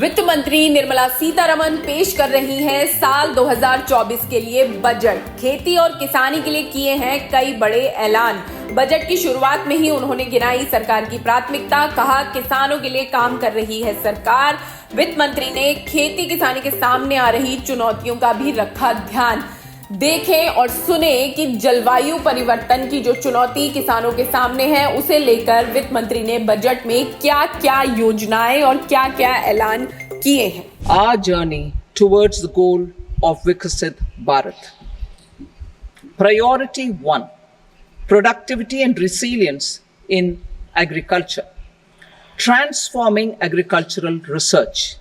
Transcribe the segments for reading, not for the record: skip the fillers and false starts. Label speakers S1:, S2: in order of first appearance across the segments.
S1: वित्त मंत्री निर्मला सीतारमण पेश कर रही हैं साल 2024 के लिए बजट। खेती और किसानी के लिए किए हैं कई बड़े ऐलान। बजट की शुरुआत में ही उन्होंने गिनाई सरकार की प्राथमिकता, कहा किसानों के लिए काम कर रही है सरकार। वित्त मंत्री ने खेती किसानी के सामने आ रही चुनौतियों का भी रखा ध्यान। देखें और सुने कि जलवायु परिवर्तन की जो चुनौती किसानों के सामने है, उसे लेकर वित्त मंत्री ने बजट में क्या क्या योजनाएं और क्या क्या ऐलान किए हैं।
S2: Our journey towards the goal of Viksit Bharat. Priority 1, productivity and resilience in agriculture. Transforming agricultural research.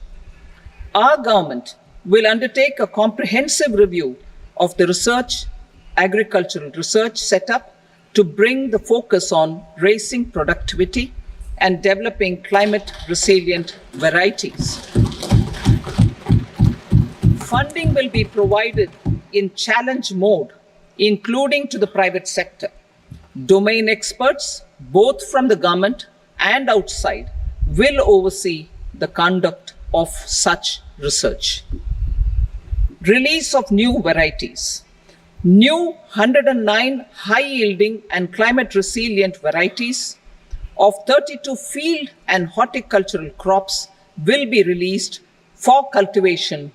S2: Our government will undertake a comprehensive review of the agricultural research setup to bring the focus on raising productivity and developing climate resilient varieties. Funding will be provided in challenge mode, including to the private sector. Domain experts, both from the government and outside, will oversee the conduct of such research. Release of new varieties. New 109 high-yielding and climate-resilient varieties of 32 field and horticultural crops will be released for cultivation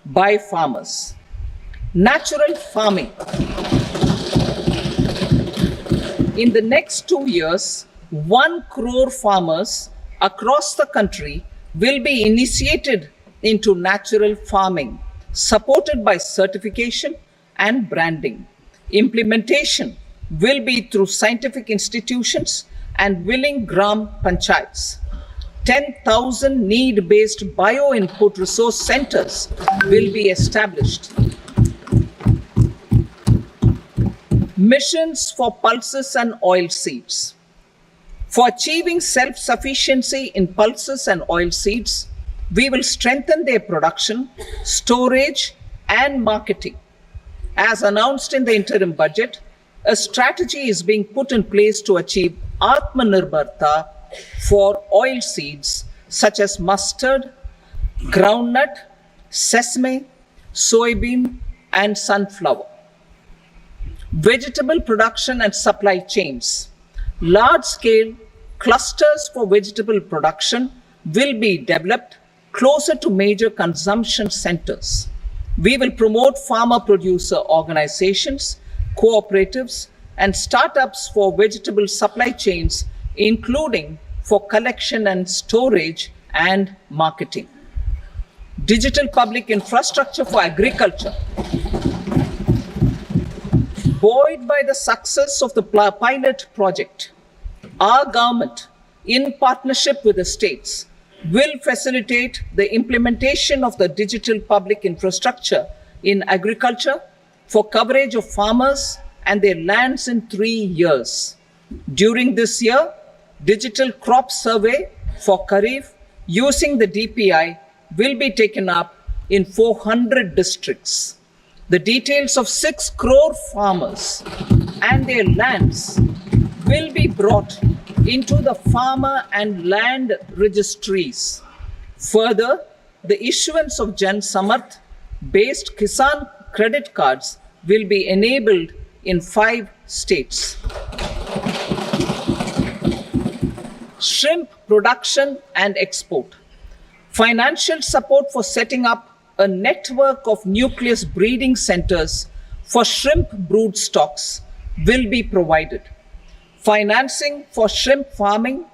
S2: by farmers. Natural farming. In the next 2 years, 1 crore farmers across the country will be initiated into natural farming, supported by certification and branding. Implementation will be through scientific institutions and willing gram panchayats. 10,000 need-based bio-input resource centers will be established. Missions for pulses and oil seeds. For achieving self-sufficiency in pulses and oil seeds, we will strengthen their production, storage, and marketing. As announced in the interim budget, a strategy is being put in place to achieve Atmanirbharta for oil seeds such as mustard, groundnut, sesame, soybean, and sunflower. Vegetable production and supply chains. Large-scale clusters for vegetable production will be developed closer to major consumption centers. We will promote farmer-producer organizations, cooperatives, and startups for vegetable supply chains, including for collection and storage and marketing. Digital public infrastructure for agriculture. Buoyed by the success of the pilot project, our government, in partnership with the states, will facilitate the implementation of the digital public infrastructure in agriculture for coverage of farmers and their lands in 3 years. During this year, digital crop survey for Kharif using the DPI will be taken up in 400 districts. The details of 6 crore farmers and their lands will be brought into the farmer and land registries. Further, the issuance of Jan Samarth based Kisan credit cards will be enabled in 5 states. Shrimp production and export. Financial support for setting up a network of nucleus breeding centers for shrimp brood stocks will be provided. Financing for shrimp farming,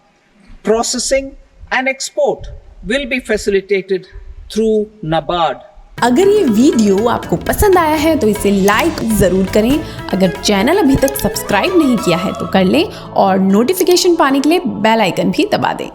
S2: processing and export will be facilitated through NABARD.
S1: अगर ये video आपको पसंद आया है तो इसे like जरूर करें। अगर चैनल अभी तक सब्सक्राइब नहीं किया है तो कर लें और नोटिफिकेशन पाने के लिए बेल आइकन भी दबा दें।